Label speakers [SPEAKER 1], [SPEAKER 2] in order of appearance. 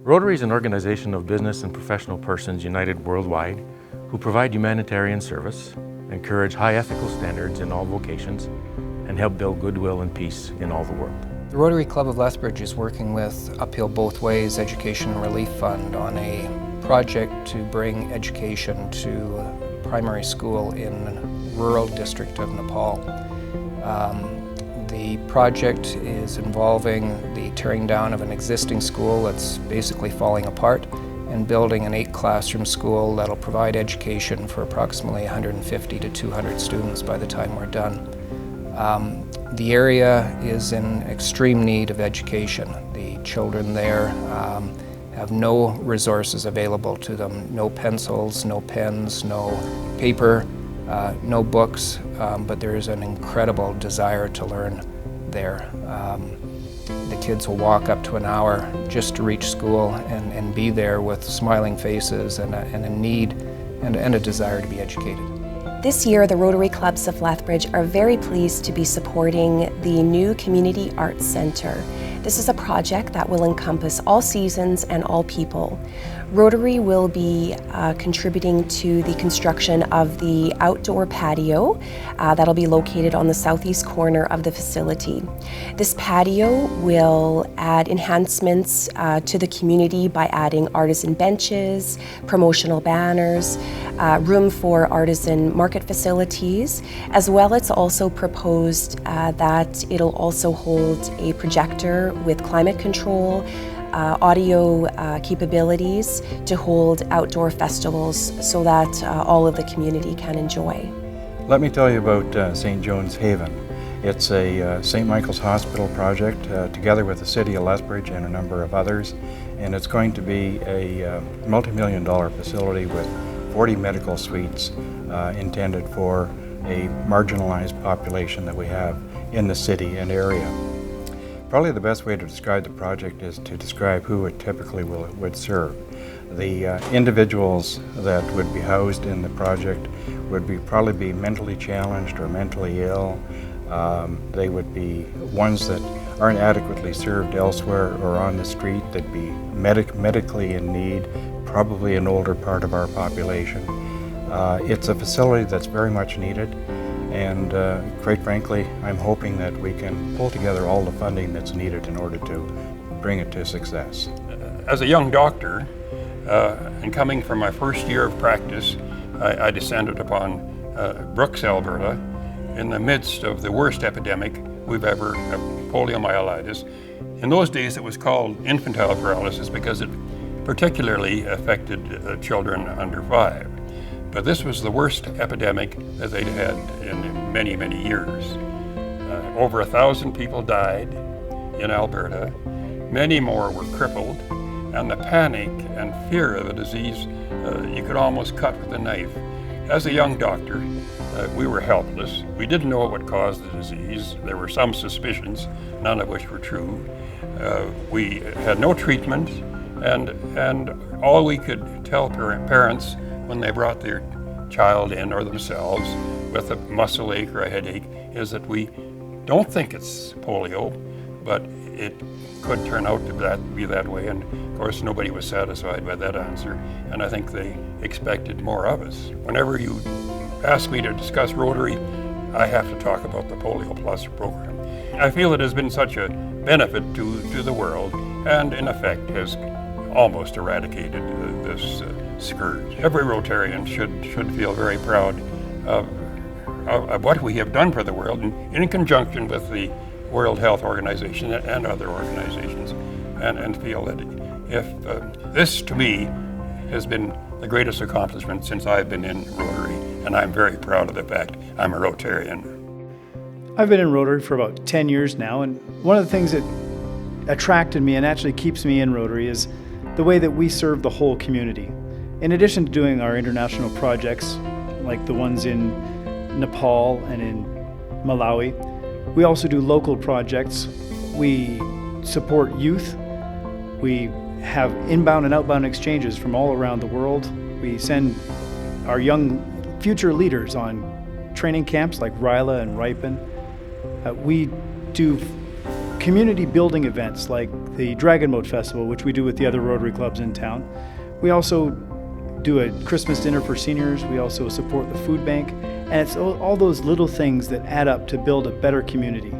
[SPEAKER 1] Rotary is an organization of business and professional persons united worldwide who provide humanitarian service, encourage high ethical standards in all vocations, and help build goodwill and peace in all the world.
[SPEAKER 2] The Rotary Club of Lethbridge is working with Uphill Both Ways Education and Relief Fund on a project to bring education to primary school in rural district of Nepal. The project is involving the tearing down of an existing school that's basically falling apart and building an 8-classroom school that'll provide education for approximately 150 to 200 students by the time we're done. The area is in extreme need of education. The children there have no resources available to them, no pencils, no pens, no paper, no books, but there is an incredible desire to learn there. The kids will walk up to an hour just to reach school and be there with smiling faces and a need and a desire to be educated.
[SPEAKER 3] This year, the Rotary Clubs of Lethbridge are very pleased to be supporting the new Community Arts Centre. This is a project that will encompass all seasons and all people. Rotary will be contributing to the construction of the outdoor patio that'll be located on the southeast corner of the facility. This patio will add enhancements to the community by adding artisan benches, promotional banners, room for artisan market facilities, as well as also proposed that it'll also hold a projector with climate control, audio capabilities to hold outdoor festivals so that all of the community can enjoy.
[SPEAKER 4] Let me tell you about St. John's Haven. It's a St. Michael's Hospital project together with the City of Lethbridge and a number of others, and it's going to be a multi-million-dollar facility with 40 medical suites intended for a marginalized population that we have in the city and area. Probably the best way to describe the project is to describe who it typically would serve. The individuals that would be housed in the project would probably be mentally challenged or mentally ill. They would be ones that aren't adequately served elsewhere or on the street, that'd be medically in need, probably an older part of our population. It's a facility that's very much needed. And quite frankly, I'm hoping that we can pull together all the funding that's needed in order to bring it to success.
[SPEAKER 5] As a young doctor, and coming from my first year of practice, I descended upon Brooks, Alberta, in the midst of the worst epidemic we've ever had, poliomyelitis. In those days it was called infantile paralysis because it particularly affected children under 5. But this was the worst epidemic that they'd had in many, many years. Over 1,000 people died in Alberta. Many more were crippled, and the panic and fear of the disease you could almost cut with a knife. As a young doctor, we were helpless. We didn't know what would cause the disease. There were some suspicions, none of which were true. We had no treatment, and all we could tell parents when they brought their child in or themselves with a muscle ache or a headache is that we don't think it's polio, but it could turn out to be that way. And of course, nobody was satisfied by that answer, and I think they expected more of us. Whenever you ask me to discuss Rotary, I have to talk about the Polio Plus program. I feel it has been such a benefit to the world, and in effect has almost eradicated this scourge. Every Rotarian should feel very proud of what we have done for the world in conjunction with the World Health Organization and other organizations, and feel that if this to me has been the greatest accomplishment since I've been in Rotary, and I'm very proud of the fact I'm a Rotarian.
[SPEAKER 6] I've been in Rotary for about 10 years now, and one of the things that attracted me and actually keeps me in Rotary is the way that we serve the whole community. In addition to doing our international projects, like the ones in Nepal and in Malawi, we also do local projects. We support youth. We have inbound and outbound exchanges from all around the world. We send our young future leaders on training camps like RILA and RIPEN. We do community building events like the Dragon Boat Festival, which we do with the other Rotary clubs in town. We also do a Christmas dinner for seniors. We also support the food bank. And it's all those little things that add up to build a better community.